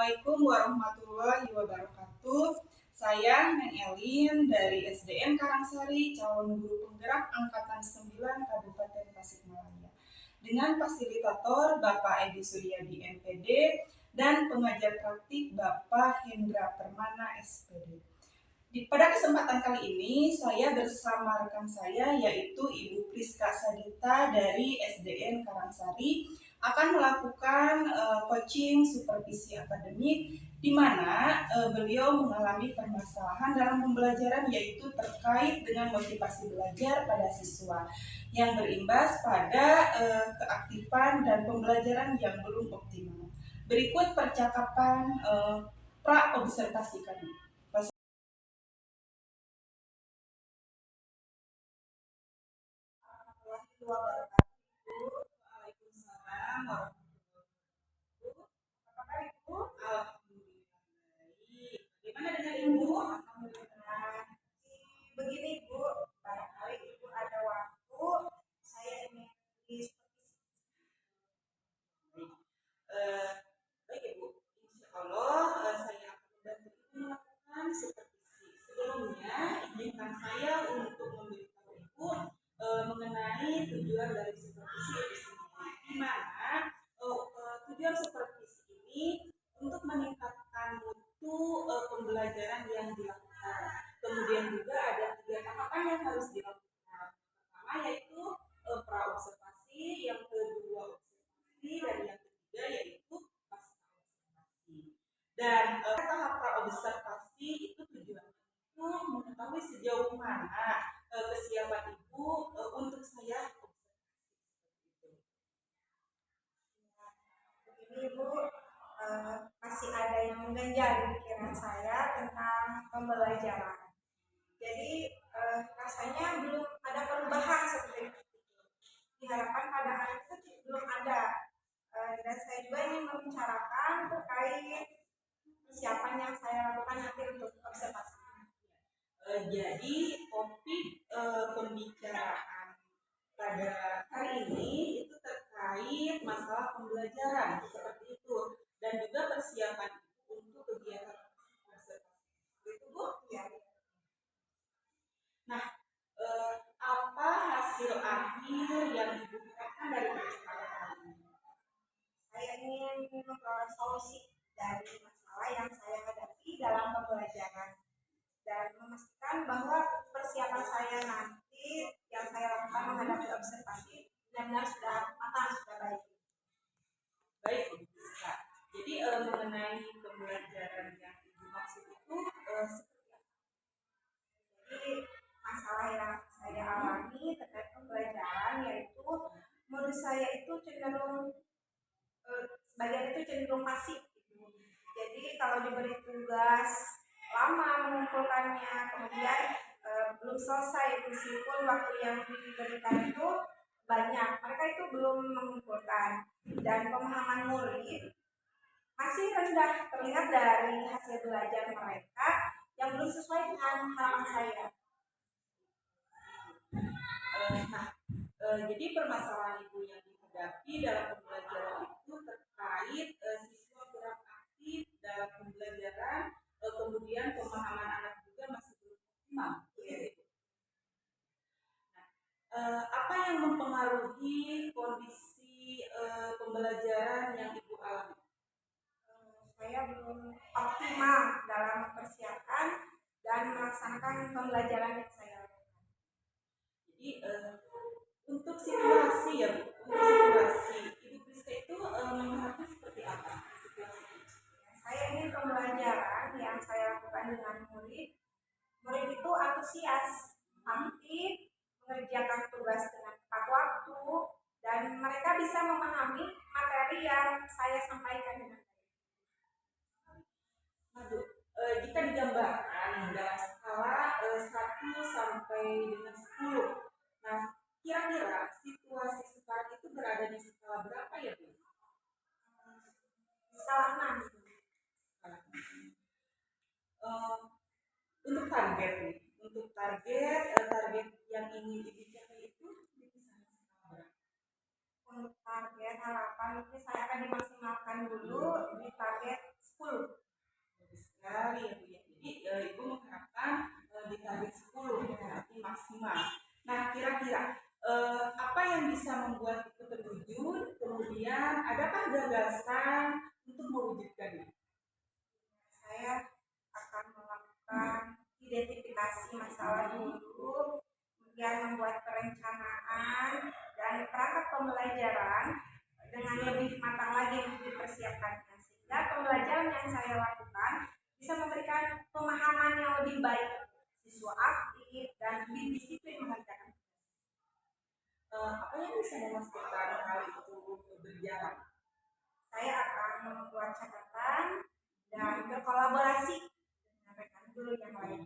Assalamualaikum warahmatullahi wabarakatuh. Saya Neng Elin dari SDN Karangsari, calon guru penggerak Angkatan 9 Kabupaten Tasikmalaya. Dengan fasilitator Bapak Edi Suryadi MPD dan pengajar praktik Bapak Hendra Permana SPD. Pada kesempatan kali ini, saya bersama rekan saya yaitu Ibu Priska Sadita dari SDN Karangsari akan melakukan coaching supervisi akademik di mana beliau mengalami permasalahan dalam pembelajaran yaitu terkait dengan motivasi belajar pada siswa yang berimbas pada keaktifan dan pembelajaran yang belum optimal. Berikut percakapan pra-observasi kami. Waalaikumsalam warahmatullahi wabarakatuh. Apa kabar Ibu? Alhamdulillah baik. Bagaimana dengan Ibu? Alhamdulillah. Begini Bu, barangkali Ibu ada waktu, saya ingin baik Ibu. Insya Allah saya akan membantu Ibu melakukan supervisi. Sebelumnya, izinkan saya untuk memberitahu Ibu mengenai tujuan dari supervisi itu sendiri. Di mana tujuan supervisi ini untuk meningkatkan mutu pembelajaran yang dilakukan. Kemudian juga ada 3 tahapan yang harus dilakukan. Pertama yaitu pra-observasi, yang kedua observasi, dan yang ketiga yaitu pasca observasi. Dan tahap pra-observasi itu tujuannya itu mengetahui sejauh mana kesiapan Ibu untuk saya observasi. Begini Bu, masih ada yang mengganjal di pikiran saya tentang pembelajaran. Jadi rasanya belum ada perubahan seperti itu. Diharapkan pada hari itu belum ada. Dan saya juga ingin membicarakan terkait persiapan yang saya lakukan nanti untuk observasi. Jadi topik pembicaraan pada hari ini itu terkait masalah pembelajaran seperti itu dan juga persiapan untuk kegiatan observasi. Itu Bu? Ya. Nah, apa hasil akhir yang Ibu harapkan dari percakapan kali ini? Saya ingin memperoleh solusi dari masalah yang saya hadapi dalam pembelajaran dan memastikan bahwa persiapan saya nanti yang saya lakukan menghadapi observasi benar-benar sudah matang, sudah baik. Baik, Ibu Priska. Jadi mengenai pembelajaran yang Ibu maksud itu seperti apa? Jadi masalah yang saya alami terkait pembelajaran yaitu modus saya itu cenderung sebagian itu cenderung pasif. Jadi kalau diberi tugas lama mengumpulkannya, kemudian belum selesai meskipun waktu yang diberikan itu banyak, mereka itu belum mengumpulkan dan pemahaman murid masih rendah terlihat dari hasil belajar mereka yang belum sesuai dengan harapan saya. Jadi permasalahan Ibu yang dihadapi dalam pembelajaran itu terkait siswa kurang aktif dalam pembelajaran, kemudian pemahaman anak juga masih belum optimal. Nah, apa yang mempengaruhi kondisi pembelajaran yang Ibu alami? Saya belum optimal dalam mempersiapkan dan melaksanakan pembelajaran yang saya lakukan. Jadi untuk situasi ya, untuk situasi Ibu Priska itu mengharapkan seperti apa situasi? Saya ingin pembelajaran yang saya lakukan dengan murid itu antusias, aktif, mengerjakan tugas dengan tepat waktu, dan mereka bisa memahami materi yang saya sampaikan dengan baik. Jika digambarkan dalam skala 1 sampai dengan 10, nah kira-kira situasi sekarang itu berada di skala berapa ya Bu? Skala 6. Untuk target nih, untuk target yang ingin dicapai itu di kisaran skala berapa? Untuk target harapan itu saya akan dimaksimalkan dulu di target 10. Bagus sekali ya Bu ya. Jadi Ibu mengharapkan di target 10 berarti maksimal. Nah, kira-kira apa yang bisa membuat itu terwujud? Kemudian adakah gagasan untuk mewujudkannya? Saya akan melakukan identifikasi masalah dulu, kemudian membuat perencanaan dan perangkat pembelajaran dengan lebih matang lagi untuk dipersiapkannya, sehingga pembelajaran yang saya lakukan bisa memberikan pemahaman yang lebih baik, siswa aktif dan lebih disiplin mengerjakan. Apa yang bisa memastikan hal itu berjalan? Saya akan membuat catatan dan berkolaborasi dengan rekan guru yang lain.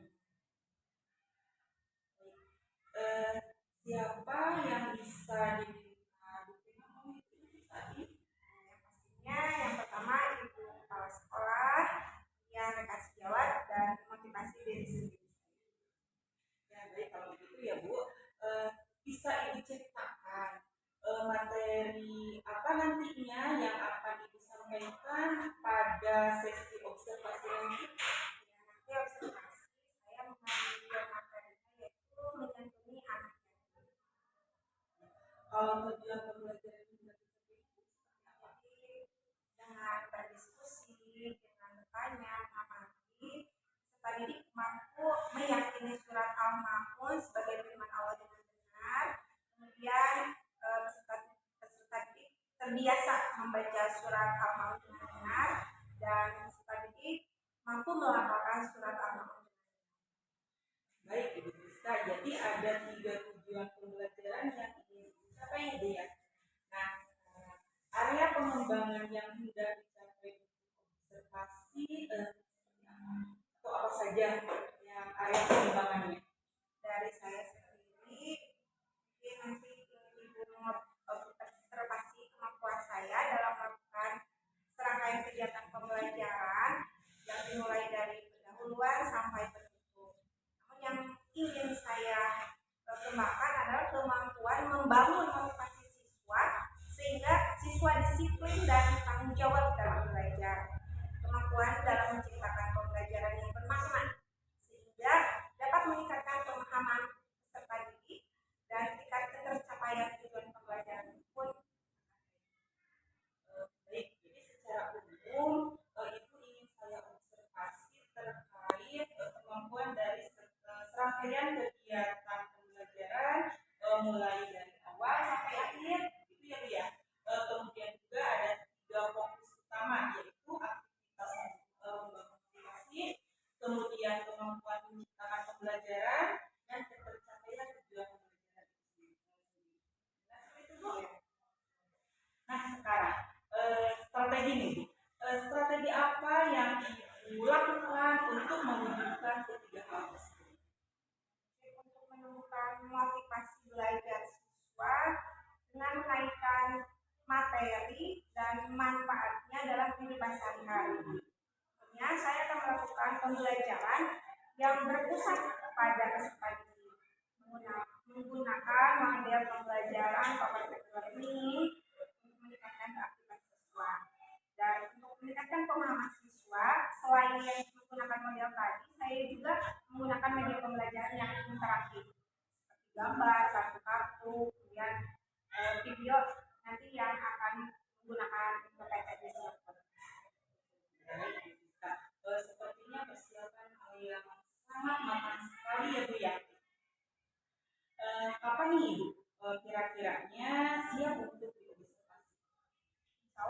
Siapa yang bisa diminta dukungan mengikuti tadi? Pastinya yang pertama ibu kepala sekolah, yang rekan sejawat dan motivasi diri sendiri. Ya baik, kalau begitu ya Bu, bisa Ibu ceritakan materi apa nantinya yang akan Ibu sampaikan pada sesi observasi nanti? Nanti observasi saya mengambil materinya yaitu menyantuni anak. Kalau tujuan pembelajaran juga Jadi dengan berdiskusi, dengan bertanya, mengamati, serta didik mampu meyakini surat Al-Ma'un sebagai firman Allah dengan benar. Kemudian peserta didik terbiasa membaca surat Al-Ma'un dengan benar dan peserta didik mampu melafalkan surat Al-Ma'un. baik Ibu Rizka, jadi ada 3 tujuan pembelajaran yang ingin dicapai Ibu ya. Nah, area pengembangan yang hendak dicapai observasi atau apa saja yang area pengembangannya? Dari saya sendiri, mungkin nanti ibu observasi kemampuan saya dalam melakukan serangkaian kegiatan pembelajaran yang dimulai dari pendahuluan sampai penutup. Namun yang ingin saya kembangkan adalah kemampuan membangun motivasi siswa sehingga siswa disiplin dan tanggung jawab dalam belajar. Kemampuan dalam menciptakan pembelajaran yang bermakna sehingga dapat meningkatkan pemahaman peserta didik dan tingkat ketercapaian tujuan pembelajaran pun. Baik, jadi secara umum Ibu ingin saya observasi terkait kemampuan dari serangkaian kegiatan pembelajaran mulai dari awal sampai akhir, itu ya Bu ya. Kemudian juga ada 3 fokus utama, yaitu aktivitas motivasi, kemudian kemampuan menciptakan pembelajaran, dan ketercapaian tujuan pembelajaran itu sendiri. Nah, seperti itu Bu ya. Nah, sekarang strategi nih Bu. Strategi apa yang Ibu lakukan untuk mewujudkan ketiga hal tersebut? Untuk menemukan motivasi belajar siswa dengan mengaitkan materi dan manfaatnya dalam kehidupan sehari-hari. Kemudian saya akan melakukan pembelajaran yang berpusat pada peserta didik, menggunakan model pembelajaran cooperative learning untuk meningkatkan keaktifan siswa. Dan untuk meningkatkan pemahaman siswa, selain yang menggunakan model tadi, saya juga menggunakan media pembelajaran yang interaktif seperti gambar, kartu-kartu, kemudian video nanti yang akan menggunakan PPT di Sepertinya persiapan hal yang sangat matang sekali ya Bu ya. Kapan nih Ibu kira-kiranya siap untuk diobservasi? Insya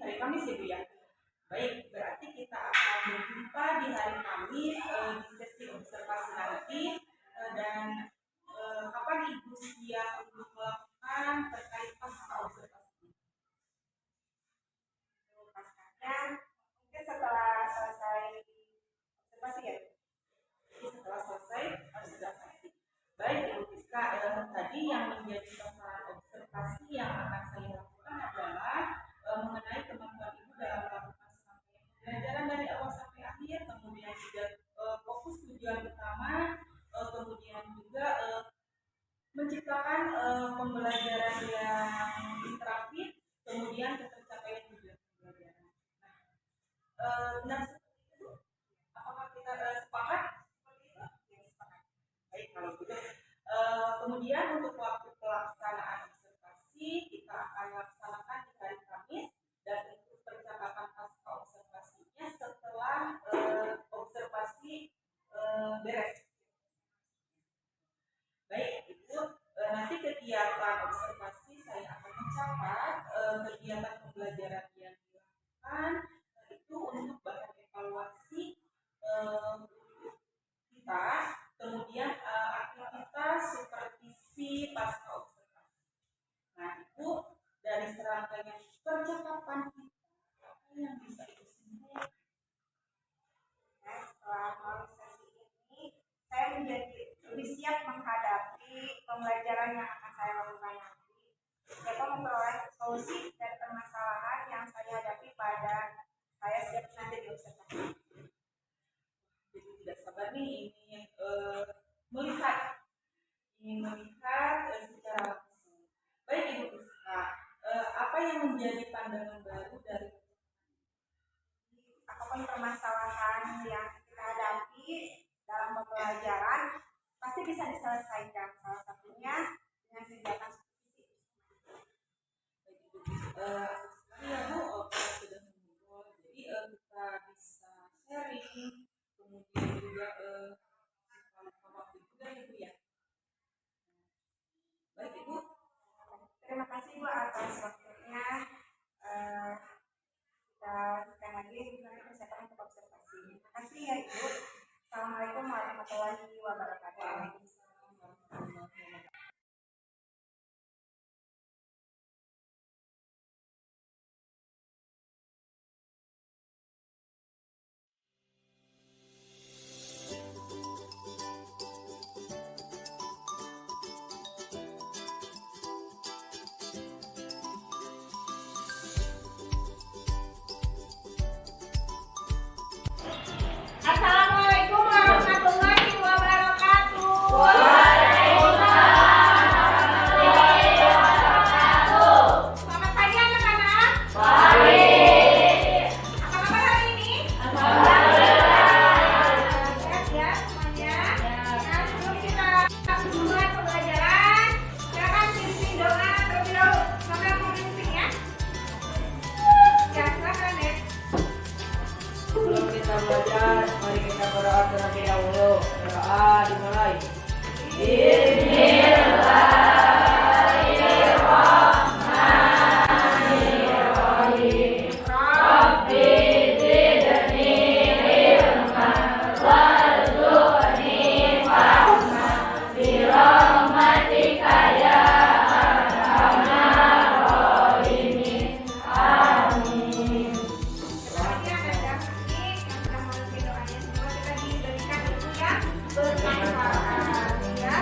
hari Kamis ya Bu ya. Baik, berarti kita akan berjumpa di hari Kamis di sesi observasi nanti dan kapan Ibu siap untuk melakukan terkait pasca observasi? Paskanya mungkin setelah selesai observasi ya. Setelah selesai observasi. Baik Ibu Rizka, tadi yang menjadi sasaran observasi yang akan saya lakukan adalah mengenai kemampuan Ibu dalam melakukan serangkaian pembelajaran dari awal sampai akhir, kemudian juga fokus tujuan utama, kemudian juga menciptakan pembelajaran yang interaktif, kemudian tercapaian tujuan. benar seperti itu? Apakah kita sepakat seperti itu? Ya, sepakat. Baik, kalau gitu. Kemudian untuk waktu pelaksanaan observasi kita akan laksanakan di hari Kamis, dan untuk percakapan pasca observasinya setelah observasi beres. Baik, itu nanti kegiatan observasi saya akan mencatat kegiatan pembelajaran yang dilakukan itu untuk bahan evaluasi kita, kemudian aktivitas supervisi pasca observasi. Nah, itu dari serangkaian percakapan kita apa yang bisa itu simpulkan. Nah, setelah melalui sesi ini, saya menjadi lebih siap menghadapi pembelajaran yang akan saya lakukan nanti, yaitu memperoleh solusi dan permasalahan yang saya hadapi pada saya siap nanti di observasi. Jadi tidak sabar nih ingin melihat secara langsung. Baik Ibu Rizka, apa yang menjadi pandangan baru dari apapun permasalahan yang kita hadapi dalam pembelajaran pasti bisa diselesaikan, salah satunya dengan kegiatan supervisi. ya Bu, kita sudah mengobrol, jadi kita bisa sharing, kemudian juga waktu juga ya Bu ya. Baik Ibu, Terima kasih Bu atas waktunya. Kita lanjutkan lagi nanti persiapan untuk observasi. Terima kasih ya Ibu. Assalamualaikum warahmatullahi wabarakatuh. Waalaikumsalam warahmatullahi wabarakatuh. Assalamualaikum warahmatullahi wabarakatuh. Selamat pagi anak-anak. Apa kabar hari ini? Sehat ya semuanya. Nah, sebelum kita mulai pembelajaran, silakan pimpin doa terlebih dahulu. Siapa yang mau pimpin ya? Ya, silakan deh. Sebelum kita belajar, mari kita berdoa terlebih dahulu. Berdoa dimulai. Selanjutnya ada Daphne yang sudah memimpin doanya. Semoga kita diberikan ilmu yang bermanfaat ya.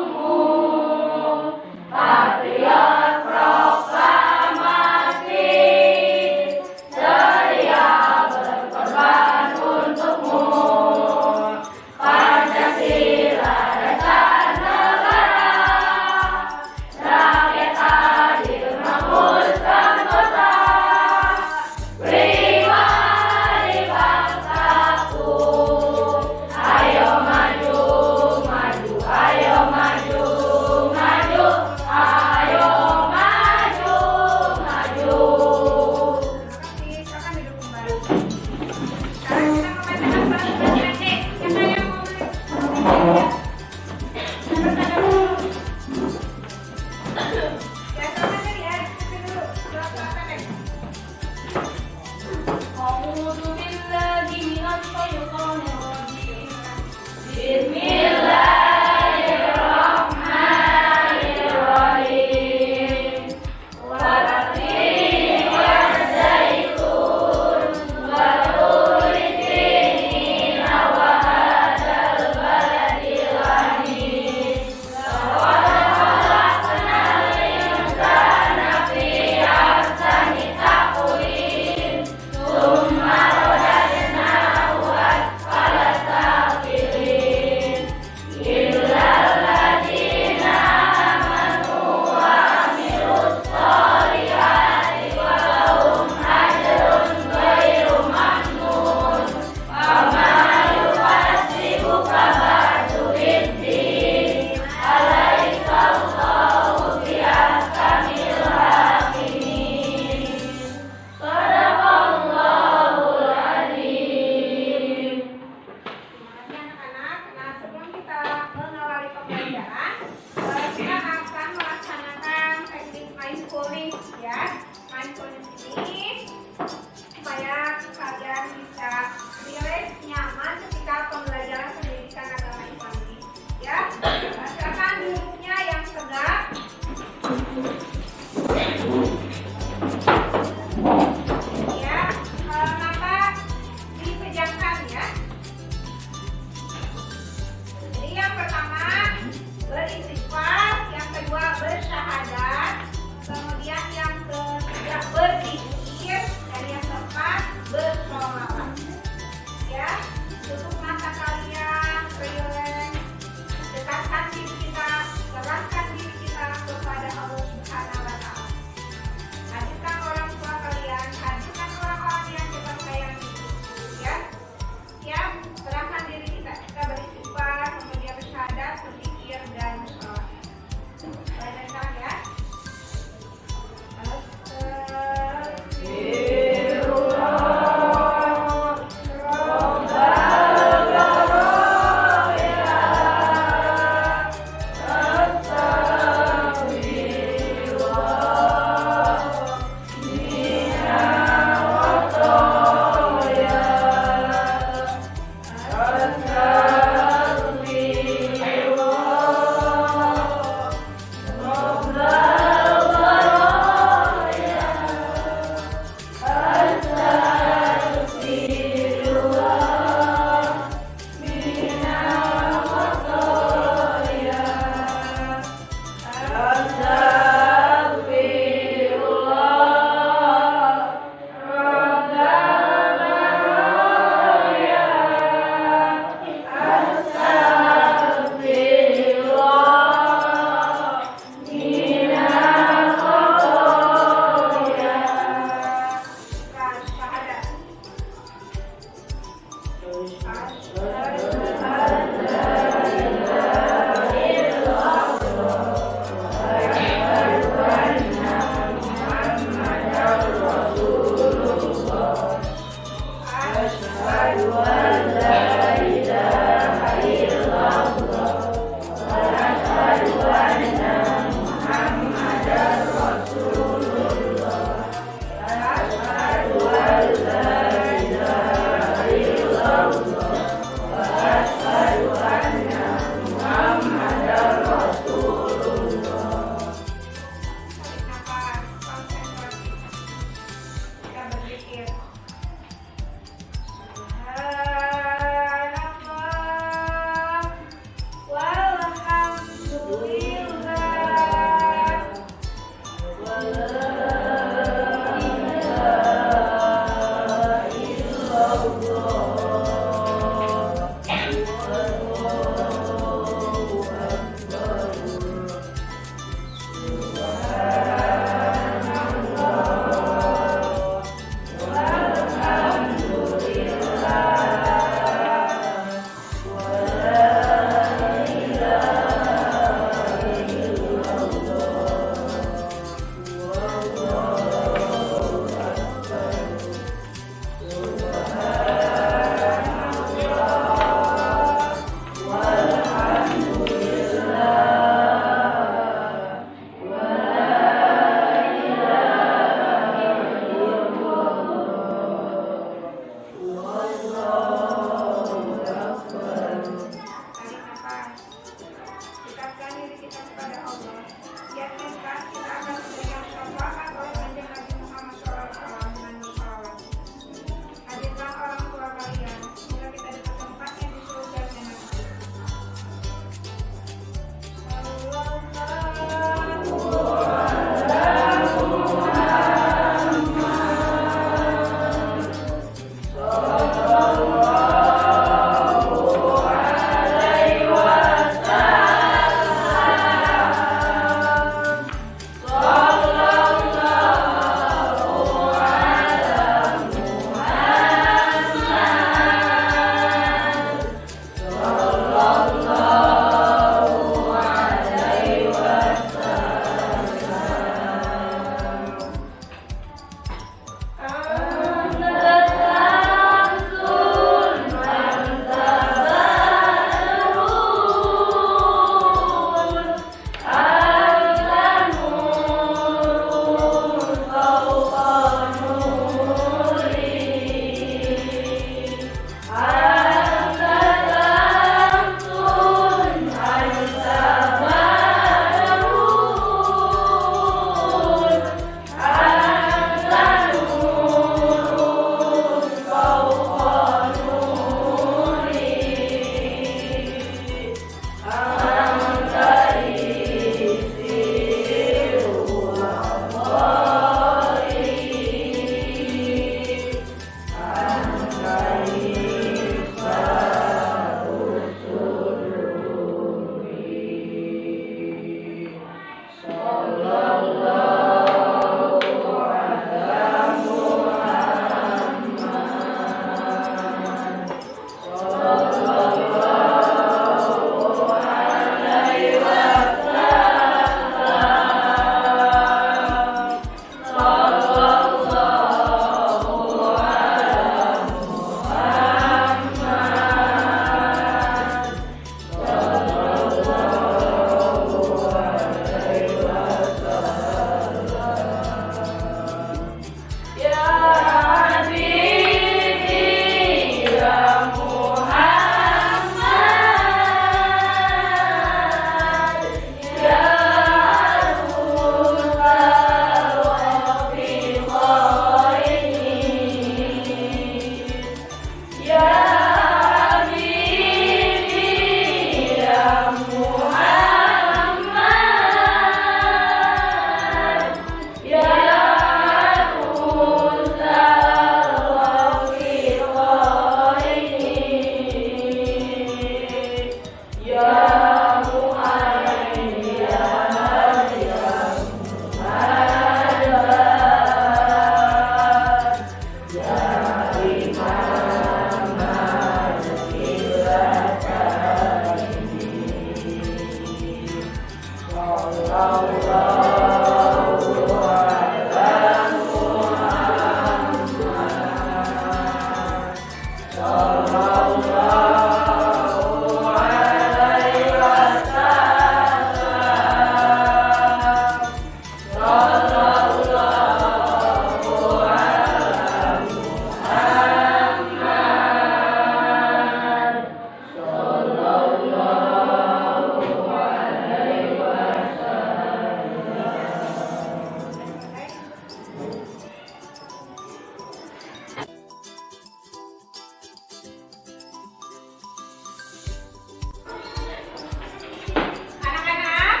Anak-anak,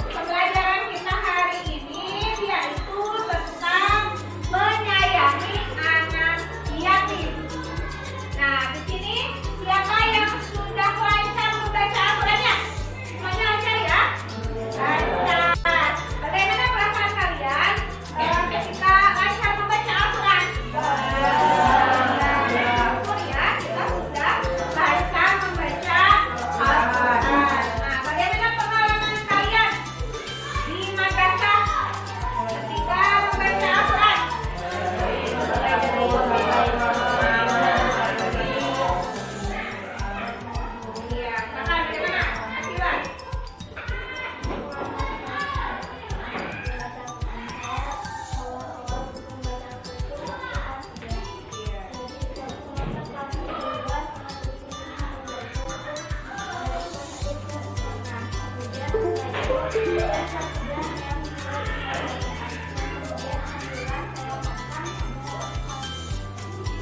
pembelajaran kita hari ini yaitu tentang menyayangi anak yatim. Nah, di sini siapa yang sudah lancar membaca Al-Qur'annya? Semuanya lancar ya? Lancar. Bagaimana perasaan kalian ketika lancar membaca Al-Qur'an? Syukur ya, kita sudah lancar membaca Al-Qur'an. Nah, bagaimana pengalaman kalian di madrasah ketika membaca Al-Qur'an? Iya, kakak bagaimana? Akibat?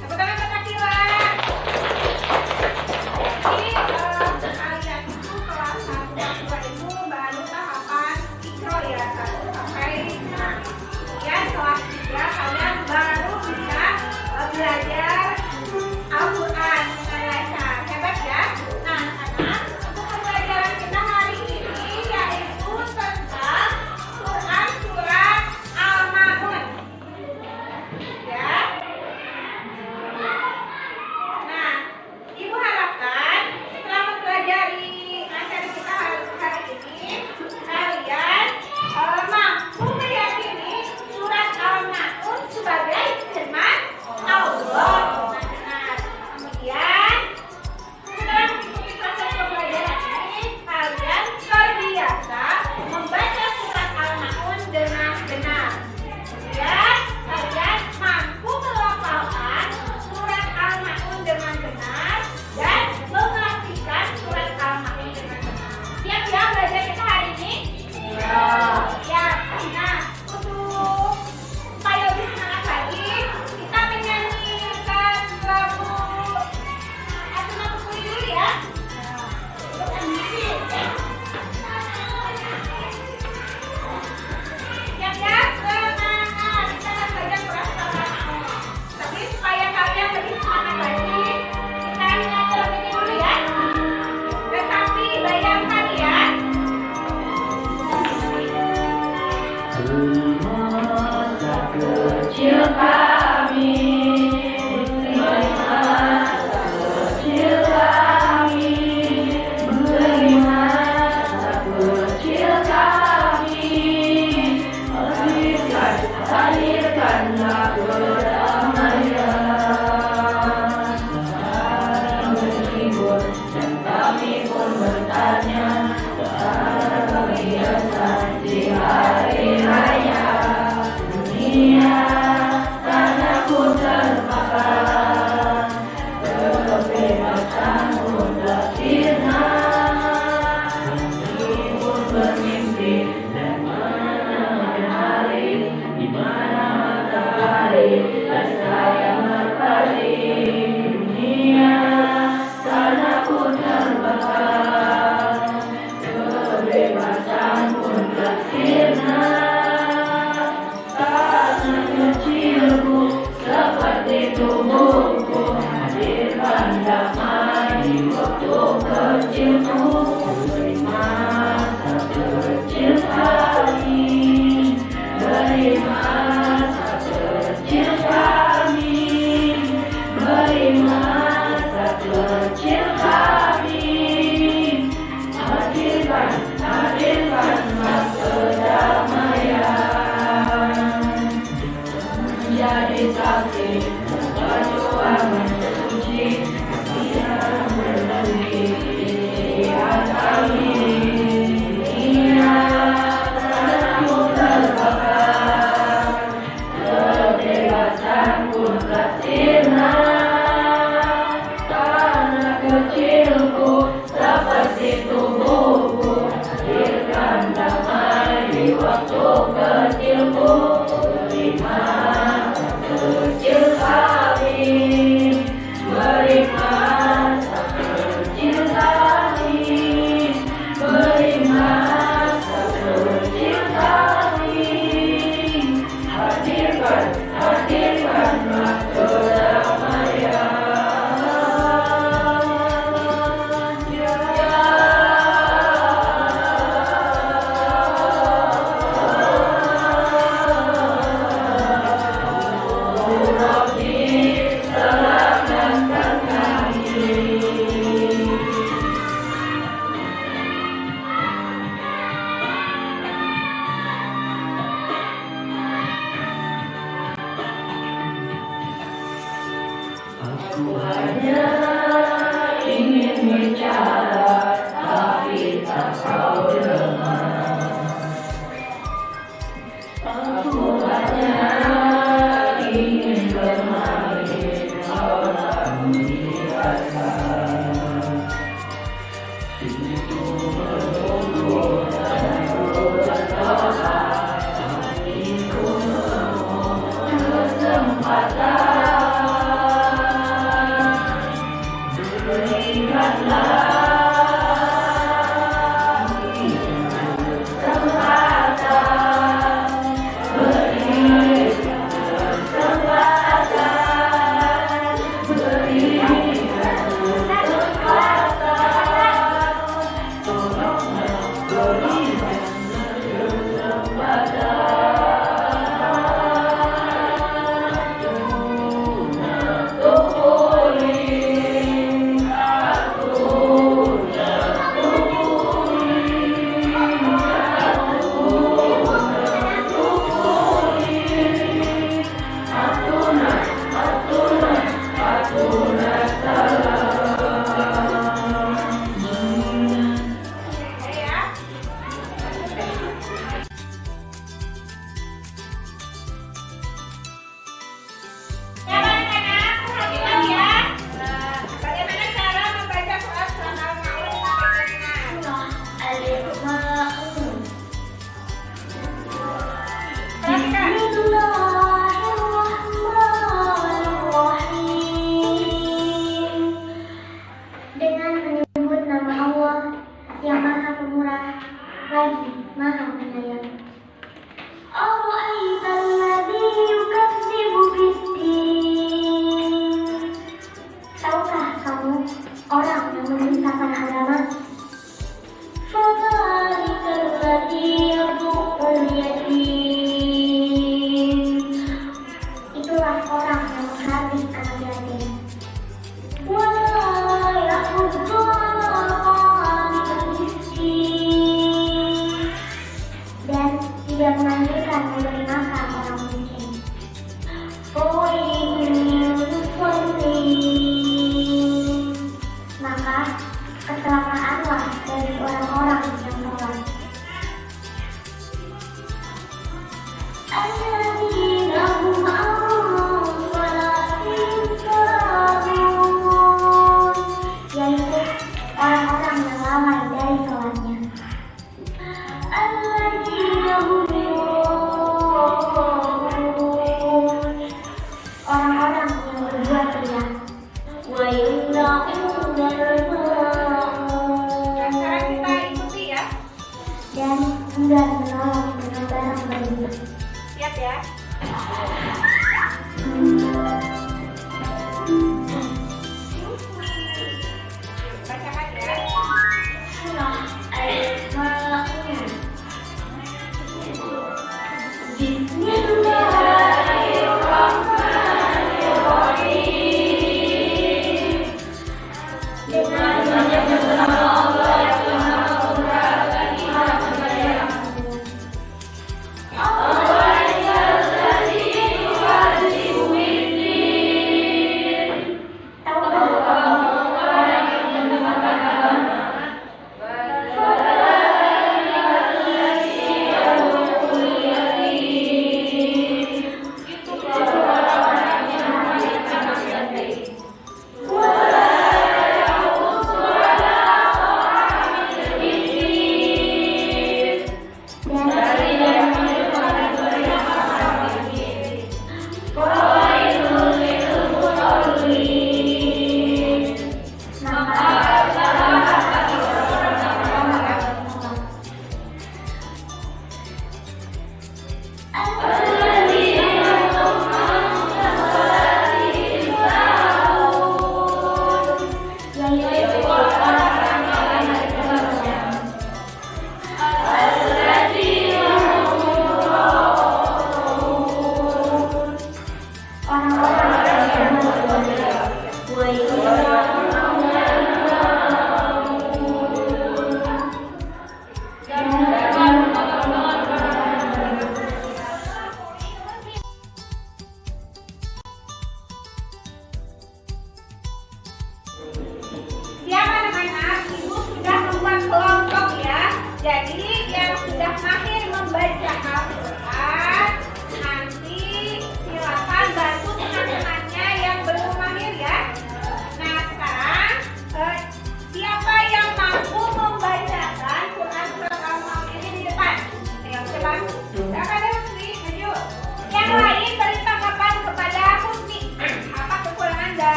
Tepuk tangan buat Akila. Jadi kalian itu kelas 1 dan 2 itu baru tahapan mikro ya, 1 sampai 6. Kemudian kelas 3 kalian baru bisa belajar Al-Quran dengan lancar. Hebat ya. Nah anak-anak, untuk pembelajaran kita hari ini yaitu tentang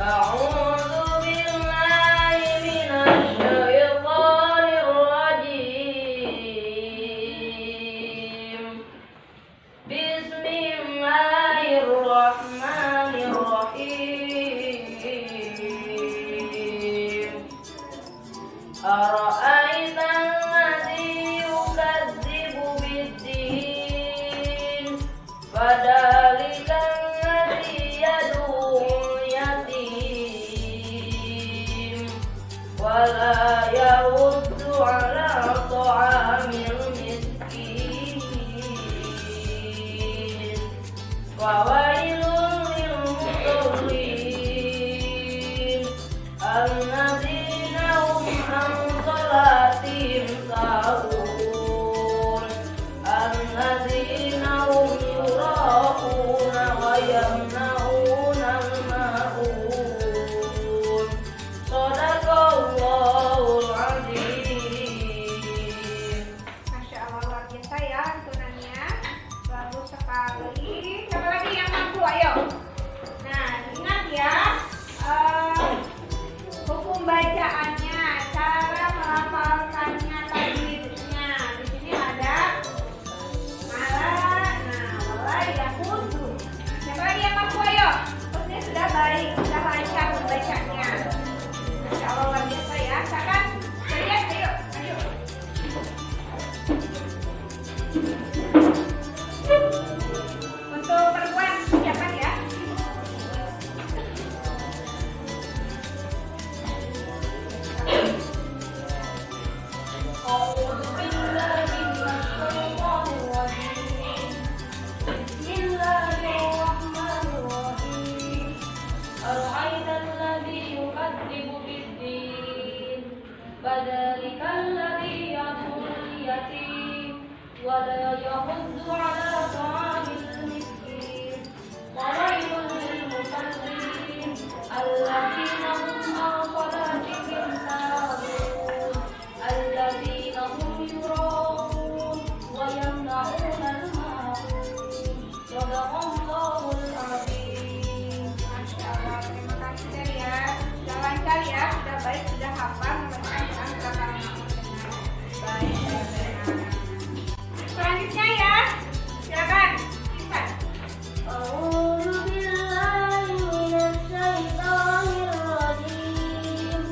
أعوذ بالله من الشيطان الرجيم. بسم الله الرحمن الرحيم. أرأيت الذي يكذب بالدين فذلك الذي يدعو اليتيم ولا يرد على طعام المسكين فويل للمصلين الذين هم عن صلاتهم ساهون الذين هم يراءون ويمنعون الماعون صدق الله العظيم. Masya Allah, luar biasa ya tunannya. Bagus sekali. Siapa lagi yang mampu? Ayo. Nah, ingat ya hukum bacaannya, cara melafalkannya tajwidnya. Di sini ada mala, nah wala ya kudu. Siapa lagi yang mampu? Ayo. Ini sudah baik, sudah lancar membacanya. Masya Allah, luar biasa ya. Silakan kalian, ayo, ayo. Untuk perempuan siapkan ya. أعوذ بالله من الشيطان الرجيم. بسم الله الرحمن الرحيم. أرأيت الذي يكذب بالدين فذلك الذي يدعو اليتيم ولا يحض على طعام المسكين فويل للمصلين الذين هم عن صلاتهم ساهون الذين هم يراءون ويمنعون الماعون صدق الله العظيم. Masya Allah, terima kasih Teh ya. Sudah lancar ya, sudah baik, sudah hafal membacakan Quran surat Al-Maun dengan baik dan benar. Selanjutnya ya, silakan Ihsan. أعوذ بالله من الشيطان الرجيم.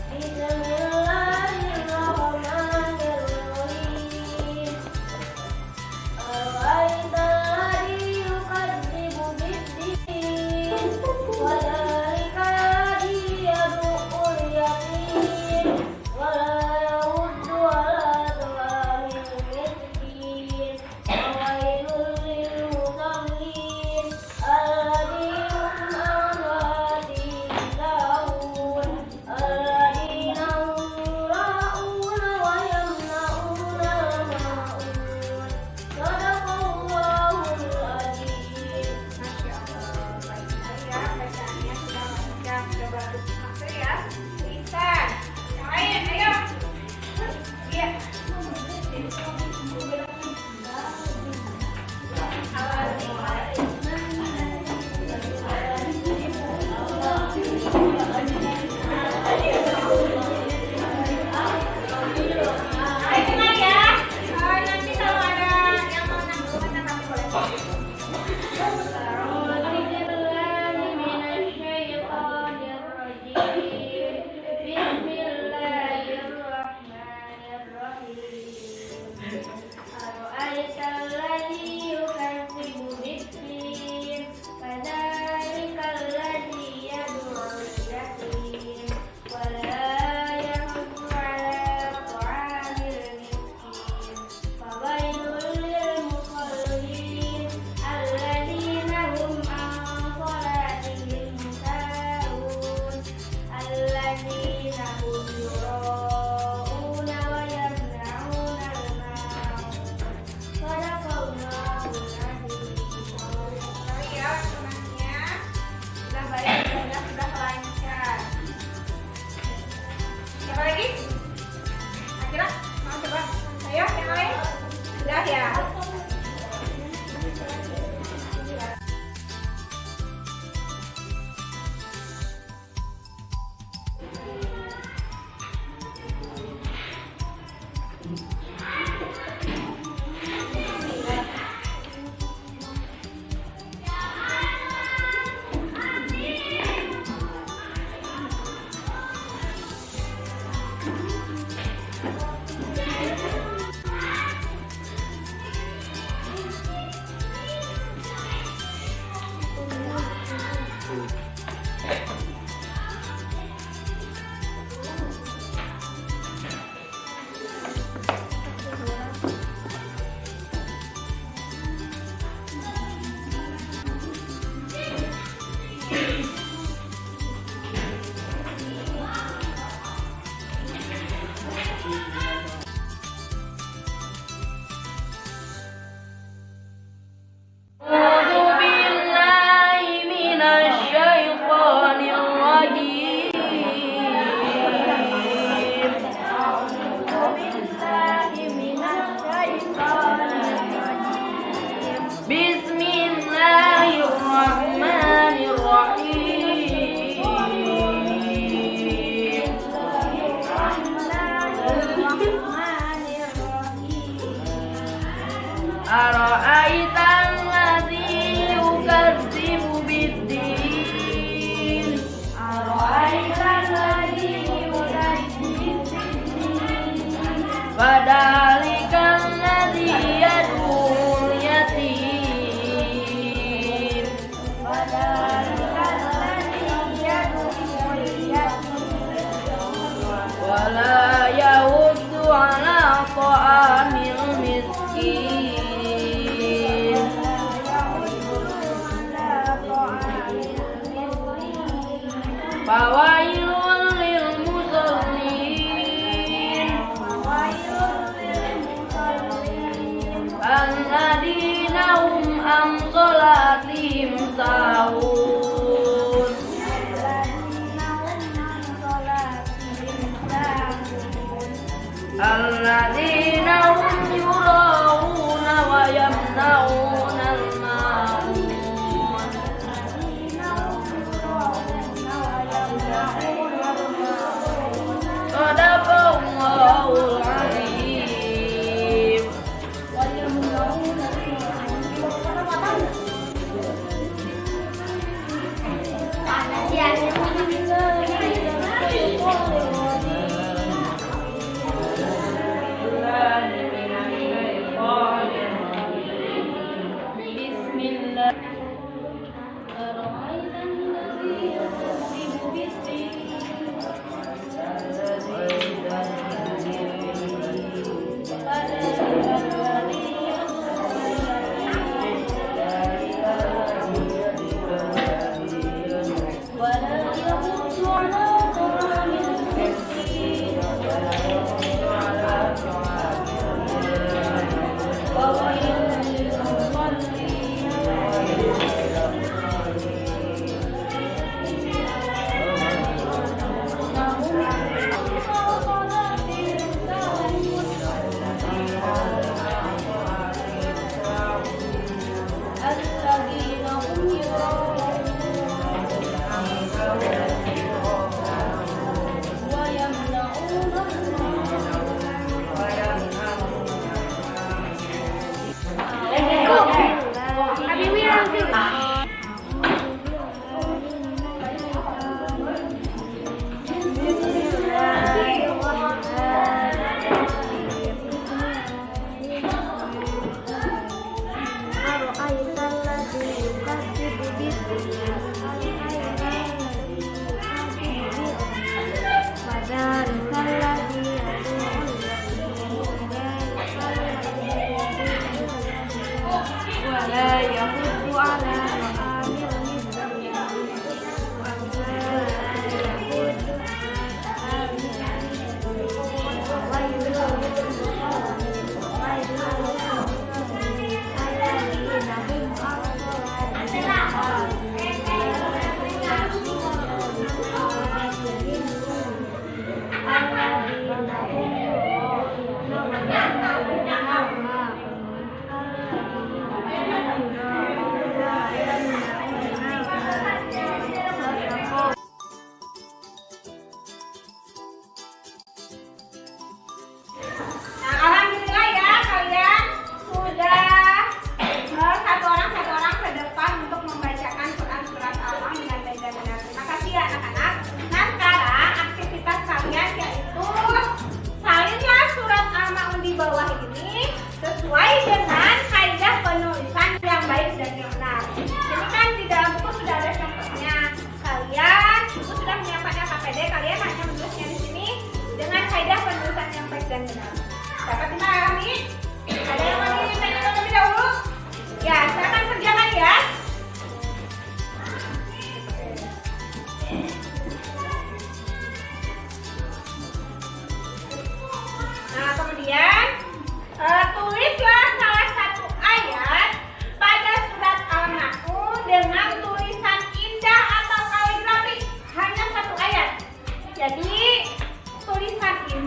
بسم الله الرحمن الرحيم. أرأيت الذي يكذب بالدين وذلك الذي يدعو اليتيم ولا يرد على طعام المسكين فويل للمصلين الذين هم عن صلاتهم ساهون الذين هم يراءون ويمنعون الماعون صدق الله العظيم. Masya Allah, baik sekali ya, bacaannya sudah lancar, sudah bagus. Maksud ya, Ihsan. Yang lain, ayo. Iya. Ayo dengar ya. Nanti kalau ada yang mau nanggung, nanti boleh. أعوذ بالله من الشيطان الرجيم. بسم الله الرحمن الرحيم. أرأيت الذي يكذب بالدين فذلك الذي يدعو اليتيم ولا يحض على طعام المسكين فويل للمصلين الذين هم عن صلاتهم ساهون الذين هم يراءون ويمنعون الماعون صدق الله العظيم. Sekali ya, tunannya sudah baik, sudah lancar. Siapa lagi? Akira, mau coba? Ayo, yang lain? Sudah ya. أرأيت الذي يكذب بالدين أرأيت الذي يكذب بالدين فذلك الذي يدعو اليتيم فذلك الذي يدعو اليتيم ولا يود على طعام المسكين فويل للمصلين الذين هم عن صلاتهم ساهون الذين هم يراءون ويمنعون الماعون صدق الله العظيم.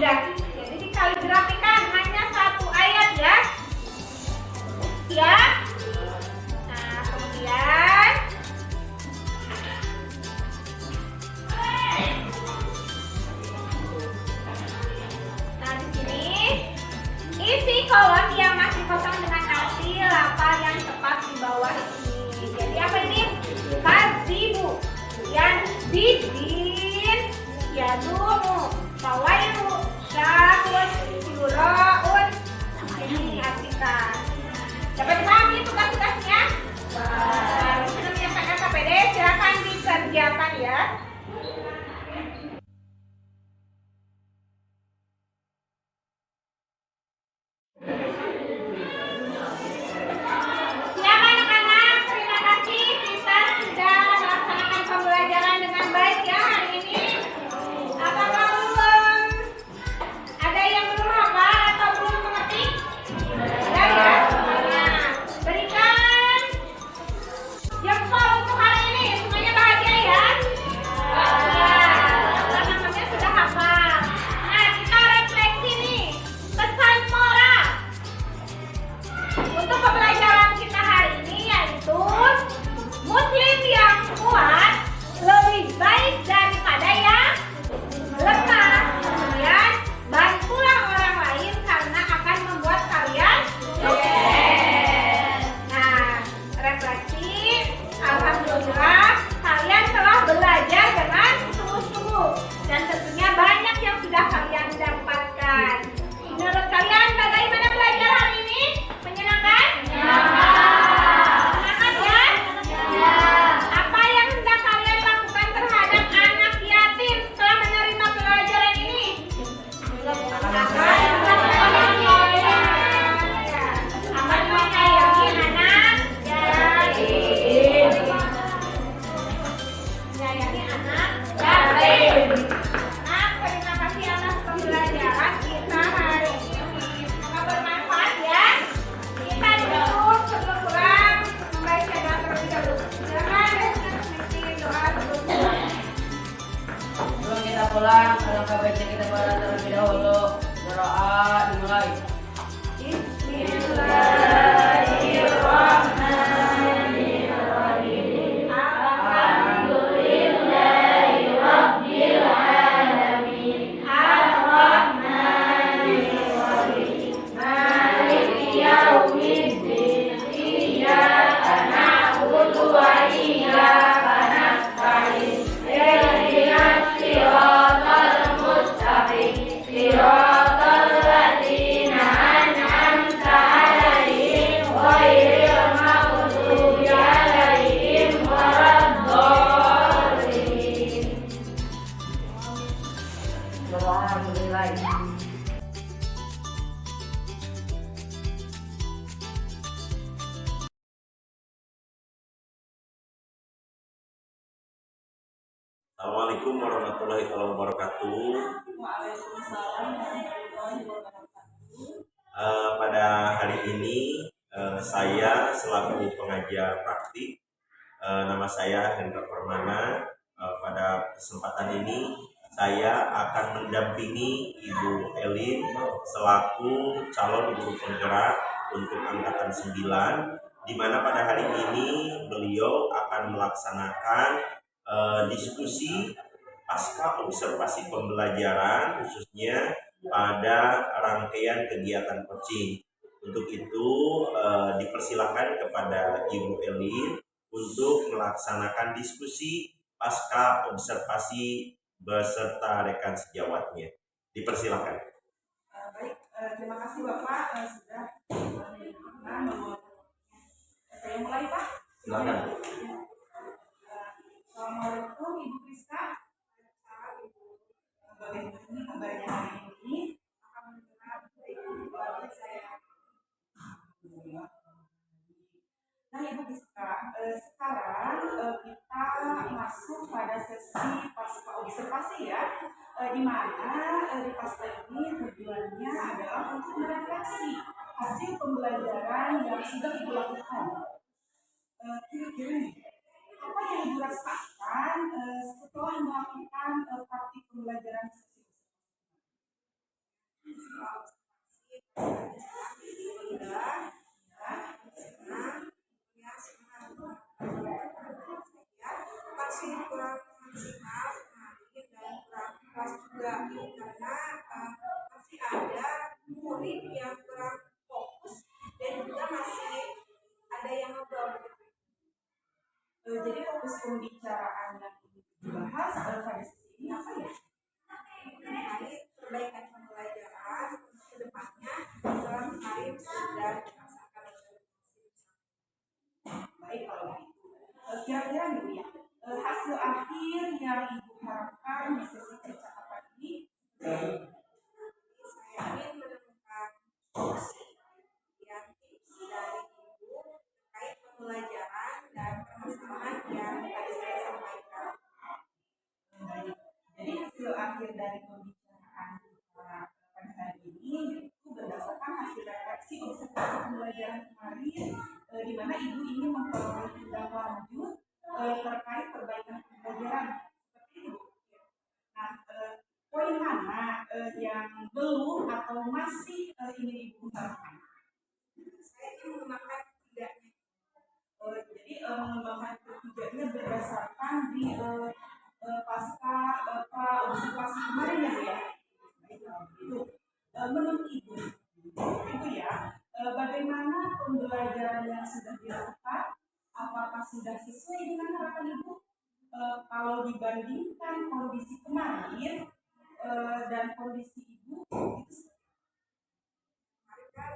mudah. Jadi dikaligrafikan hanya satu ayat ya. Siap? Nah, kemudian di sini isi kolom yang masih kosong dengan arti lafal yang tepat di bawah ini. Jadi apa ini? Kadzibu. Kemudian bidin, yadumu, fawailu, syahun, yuraun. Ini artikan. Dapat dipahami tugas-tugasnya? Ini namanya PKKPD. Silakan dikerjakan ya. pulang, alangkah baiknya kita berdoa terlebih dahulu. Doa dimulai. Bismillahirrahmanirrahim. Alhamdulillahirabbil alamin. Arrahmanirrahim. Maliki yaumiddin. Iyyaka na'budu wa iyyaka nasta'in. Ihdinas siratal mustaqim. Siratal ladzina an'amta 'alaihim ghairil maghdubi 'alaihim waladdallin. Alhamdulillah. Assalamualaikum warahmatullahi wabarakatuh. Waalaikumsalam warahmatullahi wabarakatuh. Pada hari ini saya selaku pengajar praktik, nama saya Hendra Permana. Pada kesempatan ini saya akan mendampingi Ibu Elin selaku calon guru penggerak untuk angkatan 9, di mana pada hari ini beliau akan melaksanakan diskusi pasca observasi pembelajaran, khususnya pada rangkaian kegiatan coaching. Untuk itu dipersilakan kepada Ibu Elin untuk melaksanakan diskusi pasca observasi beserta rekan sejawatnya. Dipersilakan. Baik, terima kasih Bapak sudah membawakan. Saya mulai Pak. Silakan. Assalamualaikum Ibu Priska. Bagaimana kabarnya hari ini? Alhamdulillah baik. Keluarga saya. Nah Ibu Priska, sekarang kita masuk pada sesi pasca observasi ya, di mana di pasca ini tujuannya adalah untuk merefleksi hasil pembelajaran yang sudah Ibu lakukan. Kira-kira nih, apa yang Ibu rasakan setelah melakukan praktik pembelajaran sesi? masih kurang maksimal kemarin dan kurang puas juga karena masih ada murid yang kurang fokus dan juga masih ada yang ngobrol. Jadi fokus pembicaraan yang dibahas pada sesi ini apa ya? Mengenai perbaikan pembelajaran ke depannya setelah kemarin sudah dilaksanakan oleh Baik kalau begitu. Kira-kira nih Bu ya, hasil akhir yang Ibu harapkan di sesi percakapan ini saya ingin menemukan solusi yang tips dari ibu terkait pembelajaran dan permasalahan yang tadi saya sampaikan. baik. Jadi hasil akhir dari pembicaraan kita pada hari ini itu berdasarkan hasil refleksi observasi pembelajaran kemarin, di mana Ibu ingin memperoleh tindak lanjut terkait perbaikan pembelajaran seperti itu. Nah, poin mana yang belum atau masih ingin Ibu ungkapkan? Saya ingin menggunakan tidaknya. Jadi mengembangkan ketiganya berdasarkan di pasca pra observasi kemarin ya Bu ya. Baik, kalau begitu. Menurut Ibu ya, bagaimana pembelajaran yang sudah dilakukan? Apakah sudah sesuai dengan harapan Ibu? Kalau dibandingkan kondisi kemarin dan kondisi Ibu itu Kemarin kan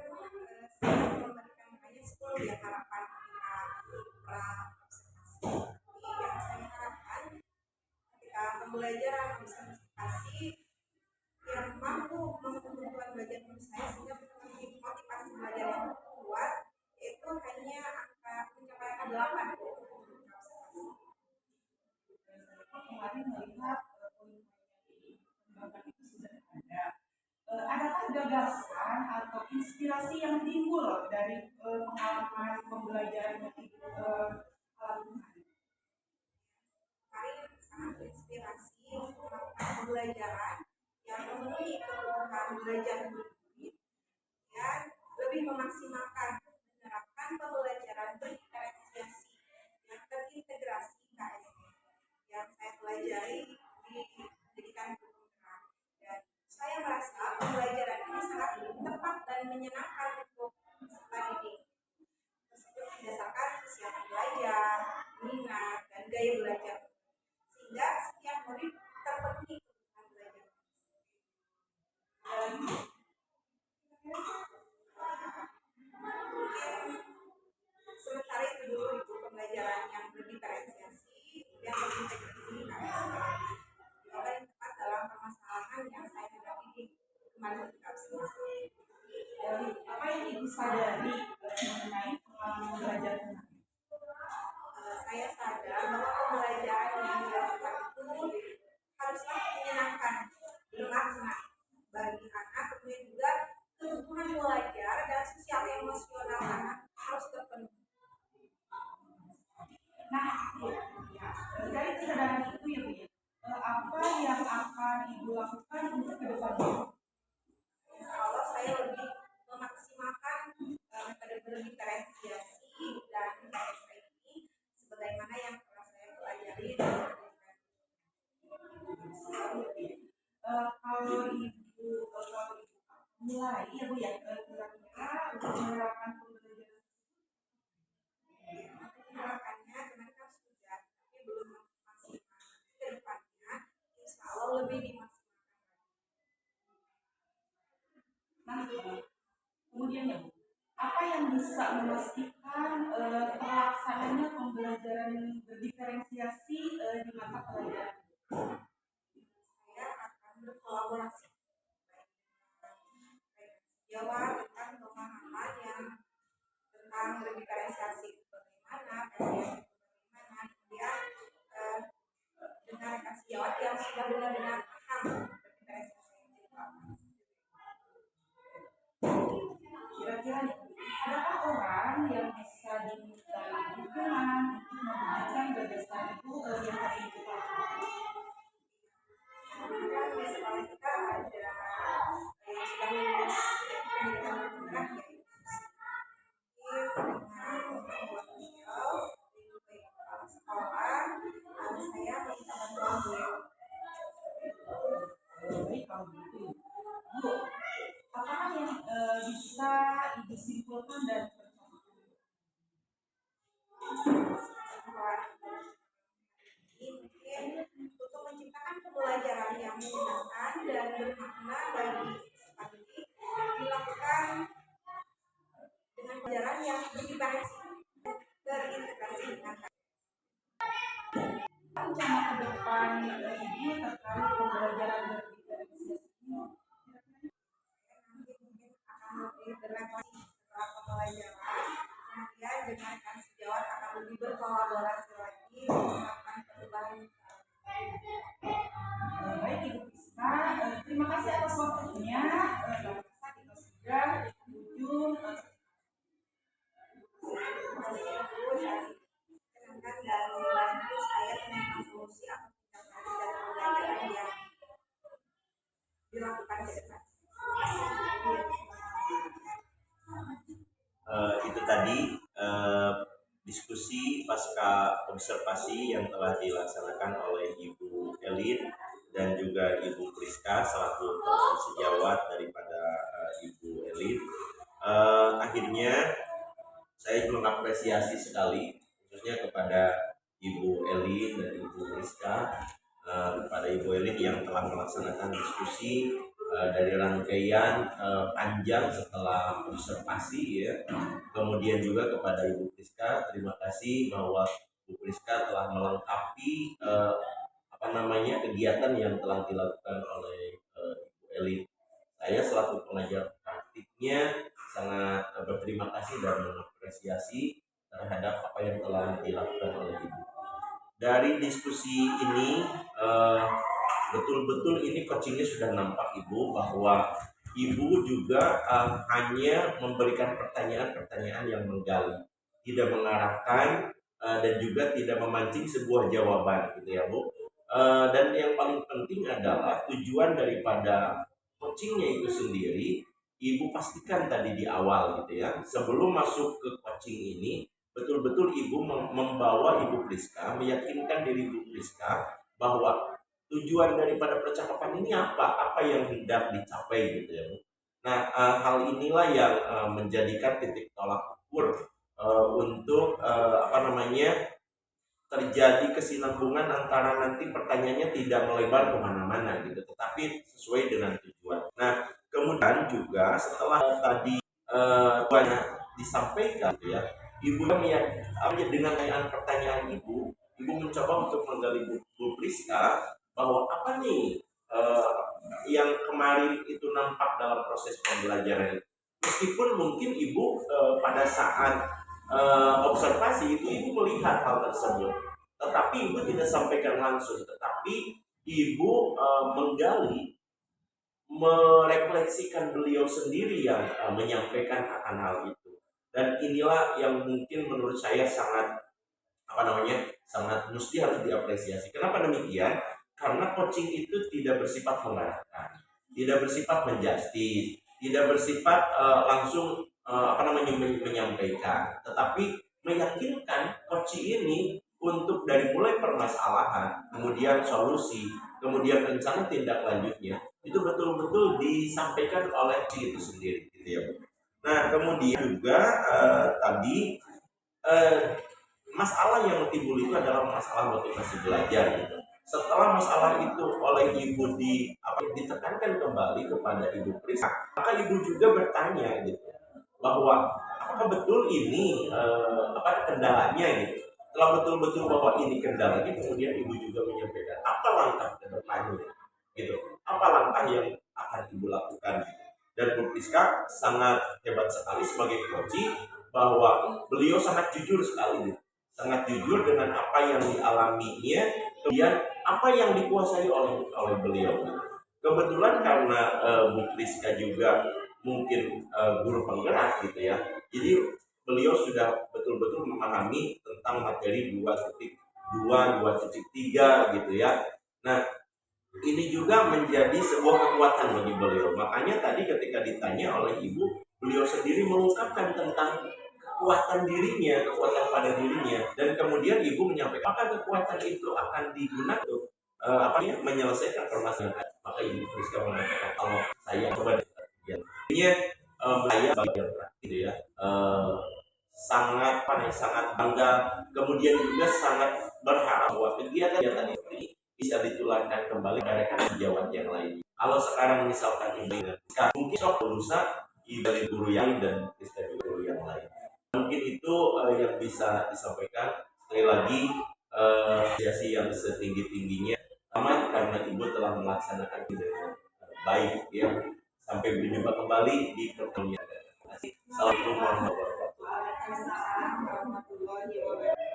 saya memberikan hanya 10 ya harapan ketika pra observasi. Jadi yang saya harapkan ketika pembelajaran observasi yang mampu memperkuat belajar menurut saya sehingga memiliki motivasi belajar yang kuat itu hanya angka mencapai angka 8 kemarin melihat poin-poin yang dikembangkan itu sudah ada. Adakah gagasan atau inspirasi yang timbul dari pengalaman pembelajaran yang Ibu alami? kemarin sangat terinspirasi untuk melakukan pembelajaran yang memenuhi kebutuhan belajar murid dan lebih memaksimalkan menerapkan pembelajaran berdiferensiasi yang terintegrasi KSP yang saya pelajari di pendidikan guru penggerak, dan saya merasa pembelajaran ini sangat tepat dan menyenangkan untuk peserta didik tersebut berdasarkan kesiapan belajar, minat, dan gaya belajar sehingga setiap murid terpenuhi kebutuhan belajar. Mungkin sementara itu dulu itu pembelajaran yang berdiferensiasi dan terintegrasi KSP yang paling tepat dalam permasalahan yang saya hadapi di kemarin ketika observasi. Apa yang Ibu sadari mengenai pengalaman belajar kemarin? Saya sadar bahwa pembelajaran yang dilakukan itu haruslah menyenangkan, bermakna bagi anak, kemudian juga kebutuhan belajar dan sosial emosional anak harus terpenuhi. Nah, ya, dari kesadaran itu ya Bu ya, apa yang akan Ibu lakukan untuk ke depannya? Insya Allah saya lebih memaksimalkan metode berdiferensiasi dan KSP ini sebagaimana yang telah saya pelajari di pendidikan. Kalau Ibu mulai ya Bu ya, kira-kira untuk menerapkan pembelajaran Gerakannya kemarin kan sudah, tapi belum maksimal. Ke depannya, insya Allah lebih dimaksimalkan. Nah, kemudian ya Bu, apa yang bisa memastikan terlaksananya pembelajaran berdiferensiasi di mata pelajaran? Saya akan berkolaborasi baik Jawa tentang pemahaman yang tentang berdiferensiasi bagaimana, PSDM bagaimana, kemudian dengan rekan sejawat yang sudah benar-benar paham berdiferensiasi itu apa. Kira-kira adakah orang yang bisa diminta dukungan untuk mewujudkan gagasan itu yang tadi Ibu lakukan? Kemudian di sekolah kita ada yang sudah kebersamaan dan persamaan. Ini mungkin untuk menciptakan pembelajaran yang menyenangkan dan bermakna bagi peserta didik dilakukan dengan pelajaran yang berinteraksi terintegrasi dengan Rencana ke depan Ibu terkait pembelajaran berintegrasi ini. nanti mungkin akan lebih berefleksi setelah pembelajaran, kemudian dengarkan sejawat akan lebih berkolaborasi lagi melakukan perubahan. Baik Ibu Priska, terima kasih atas waktunya. Kita sudah di ujung. Terima kasih Bu, dan senangkan dan membantu saya menemukan solusi atau tindakan dari pembelajaran yang dilakukan ke depan. Itu tadi diskusi pasca observasi yang telah dilaksanakan oleh Ibu Elin dan juga Ibu Priska selaku teman sejawat daripada Ibu Elin. Akhirnya saya mengapresiasi sekali khususnya kepada Ibu Elin dan Ibu Priska, kepada Ibu Elin yang telah melaksanakan diskusi dari rangkaian panjang setelah observasi ya. Kemudian juga kepada Ibu Priska, terima kasih bahwa Ibu Priska telah melengkapi kegiatan yang telah dilakukan oleh Ibu Elin. Saya selaku pengajar praktiknya sangat berterima kasih dan mengapresiasi terhadap apa yang telah dilakukan oleh Ibu. Dari diskusi ini betul-betul ini coachingnya sudah nampak Ibu, bahwa Ibu juga hanya memberikan pertanyaan-pertanyaan yang menggali, tidak mengarahkan dan juga tidak memancing sebuah jawaban gitu ya Bu. Dan yang paling penting adalah tujuan daripada coachingnya itu sendiri, Ibu pastikan tadi di awal gitu ya, sebelum masuk ke coaching ini, betul-betul Ibu membawa Ibu Priska, meyakinkan diri Ibu Priska bahwa tujuan daripada percakapan ini apa yang hendak dicapai gitu ya Bu. Nah, hal inilah yang menjadikan titik tolak ukur untuk terjadi kesinambungan antara nanti pertanyaannya tidak melebar kemana-mana gitu, tetapi sesuai dengan tujuan. Nah, kemudian juga setelah tadi banyak disampaikan gitu ya, Ibu dengan pertanyaan Ibu mencoba untuk menggali Bu Priska bahwa apa nih yang kemarin itu nampak dalam proses pembelajaran. Meskipun mungkin Ibu pada saat observasi itu Ibu melihat hal tersebut, tetapi Ibu tidak sampaikan langsung, tetapi Ibu menggali, merefleksikan beliau sendiri yang menyampaikan akan hal itu. Dan inilah yang mungkin menurut saya sangat mesti harus diapresiasi. Kenapa demikian? Karena coaching itu tidak bersifat mengarahkan, tidak bersifat menjustis, tidak bersifat langsung menyampaikan, tetapi meyakinkan coaching ini untuk dari mulai permasalahan, kemudian solusi, kemudian rencana tindak lanjutnya itu betul-betul disampaikan oleh coaching itu sendiri, gitu ya Bu. Nah, kemudian juga tadi masalah yang timbul itu adalah masalah motivasi belajar gitu. Setelah masalah itu oleh Ibu ditekankan kembali kepada Ibu Priska, maka Ibu juga bertanya gitu, bahwa apakah betul ini kendalanya gitu. Setelah betul-betul bahwa ini kendalanya, kemudian Ibu juga menyampaikan apa langkah ke depannya gitu, apa langkah yang akan Ibu lakukan. Dan Bu Priska sangat hebat sekali sebagai coach, bahwa beliau sangat jujur sekali gitu. Sangat jujur dengan apa yang dialaminya, kemudian apa yang dikuasai oleh beliau. Kebetulan karena Bu Priska juga mungkin guru penggerak gitu ya, jadi beliau sudah betul-betul memahami tentang materi 2.2, 2.3 gitu ya. Nah, ini juga menjadi sebuah kekuatan bagi beliau. Makanya tadi ketika ditanya oleh Ibu, beliau sendiri mengungkapkan tentang kekuatan dirinya, kekuatan pada dirinya, dan kemudian Ibu menyampaikan apakah kekuatan itu akan digunakan untuk menyelesaikan permasalahan. Maka Ibu Priska mengatakan, kalau saya coba artinya saya bagian praktik gitu ya, sangat bangga, kemudian juga sangat berharap bahwa kegiatan-kegiatan ini bisa ditularkan kembali ke rekan sejawat yang lain. Kalau sekarang misalkan ini, mungkin sok lusa dari guru yang dan dari guru yang lain. Mungkin itu yang bisa disampaikan. Sekali lagi, apresiasi yang setinggi-tingginya, pertama karena Ibu telah melaksanakan dengan baik ya. Sampai berjumpa kembali di pertemuan. Assalamualaikum warahmatullahi wabarakatuh. Waalaikumsalam warahmatullahi wabarakatuh.